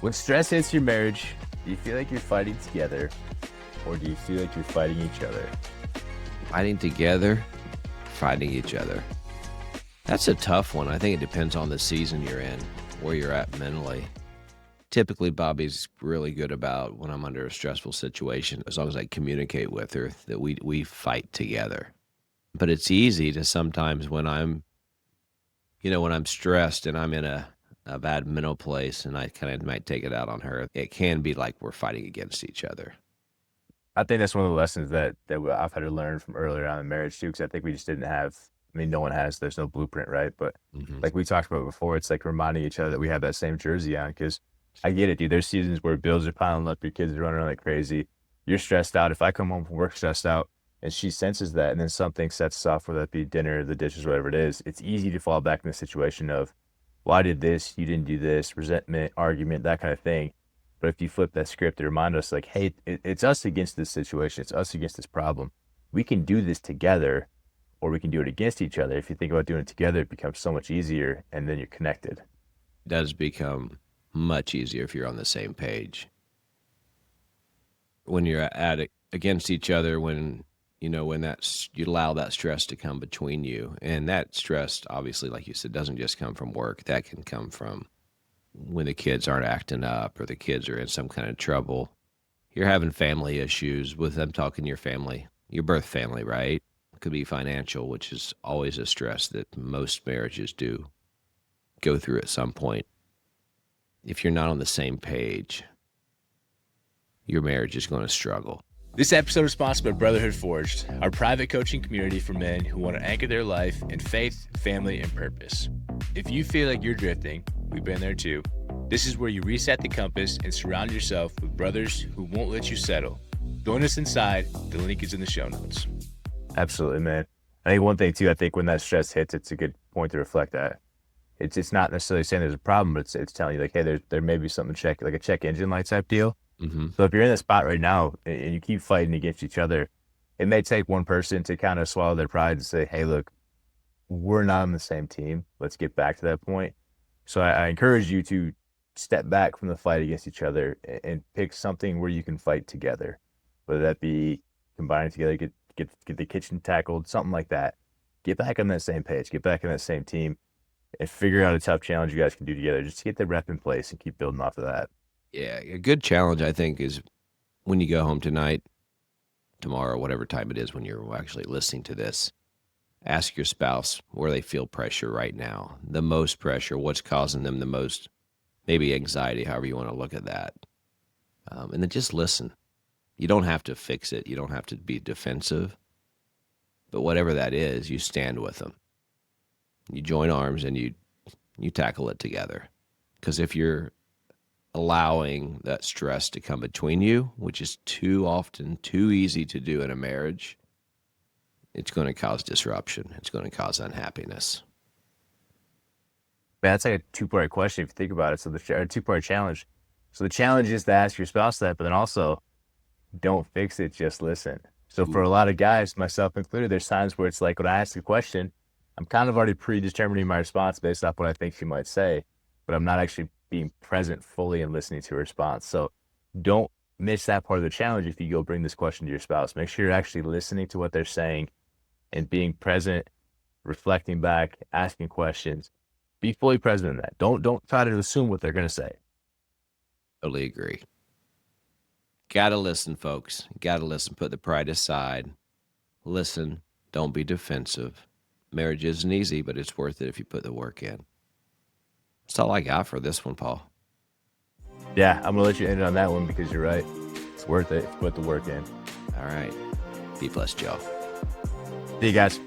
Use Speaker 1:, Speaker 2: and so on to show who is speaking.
Speaker 1: When stress hits your marriage, do you feel like you're fighting together, or do you feel like you're fighting each other?
Speaker 2: Fighting together, fighting each other. That's a tough one. I think it depends on the season you're in, where you're at mentally. Typically, Bobby's really good about when I'm under a stressful situation, as long as I communicate with her, that we fight together. But it's easy to sometimes when I'm stressed and I'm in a bad mental place and I kind of might take it out on her, it can be like we're fighting against each other.
Speaker 1: I think that's one of the lessons that I've had to learn from earlier on in marriage too, because I think we just didn't have. I mean, no one has. There's no blueprint, right? But like we talked about before, it's like reminding each other that we have that same jersey on. Because I get it, dude. There's seasons where bills are piling up, your kids are running around like crazy, you're stressed out. If I come home from work stressed out, and she senses that, and then something sets us off, whether that be dinner, the dishes, whatever it is, it's easy to fall back in the situation of, well, I did this, you didn't do this, resentment, argument, that kind of thing. But if you flip that script to remind us, like, hey, it's us against this situation. It's us against this problem. We can do this together, or we can do it against each other. If you think about doing it together, it becomes so much easier, and then you're connected.
Speaker 2: It does become much easier if you're on the same page. When you're at it against each other, when you allow that stress to come between you, and that stress, obviously, like you said, doesn't just come from work. That can come from when the kids aren't acting up or the kids are in some kind of trouble. You're having family issues with them, talking to your family, your birth family, right? It could be financial, which is always a stress that most marriages do go through at some point. If you're not on the same page, your marriage is going to struggle.
Speaker 3: This episode is sponsored by Brotherhood Forged, our private coaching community for men who want to anchor their life in faith, family, and purpose. If you feel like you're drifting, we've been there too. This is where you reset the compass and surround yourself with brothers who won't let you settle. Join us inside. The link is in the show notes.
Speaker 1: Absolutely, man. I think one thing too, I think when that stress hits, it's a good point to reflect that. It's not necessarily saying there's a problem, but it's telling you like, hey, there may be something like a check engine light type deal. So if you're in that spot right now and you keep fighting against each other, it may take one person to kind of swallow their pride and say, hey, look, we're not on the same team. Let's get back to that point. So I encourage you to step back from the fight against each other and pick something where you can fight together, whether that be combining together, get the kitchen tackled, something like that. Get back on that same page, get back on that same team, and figure out a tough challenge you guys can do together. Just to get the rep in place and keep building off of that.
Speaker 2: Yeah, a good challenge, I think, is when you go home tonight, tomorrow, whatever time it is when you're actually listening to this, ask your spouse where they feel pressure right now, the most pressure, what's causing them the most, maybe anxiety, however you want to look at that. And then just listen. You don't have to fix it. You don't have to be defensive. But whatever that is, you stand with them. You join arms and you tackle it together. Because if you're allowing that stress to come between you, which is too often too easy to do in a marriage, it's going to cause disruption. It's going to cause unhappiness.
Speaker 1: Man, that's like a two-part question if you think about it. So a two-part challenge. So the challenge is to ask your spouse that, but then also don't fix it, just listen. So for a lot of guys, myself included, there's times where it's like when I ask the question, I'm kind of already predetermining my response based off what I think she might say, but I'm not actually being present fully and listening to her response. So don't miss that part of the challenge if you go bring this question to your spouse. Make sure you're actually listening to what they're saying and being present, reflecting back, asking questions. Be fully present in that. Don't try to assume what they're going to say.
Speaker 2: Totally agree. Gotta listen, folks. Gotta listen. Put the pride aside. Listen. Don't be defensive. Marriage isn't easy, but it's worth it if you put the work in. That's all I got for this one, Paul.
Speaker 1: Yeah, I'm going to let you end on that one because you're right. It's worth it. Put the work in.
Speaker 2: All right. Be blessed, y'all.
Speaker 1: See you guys.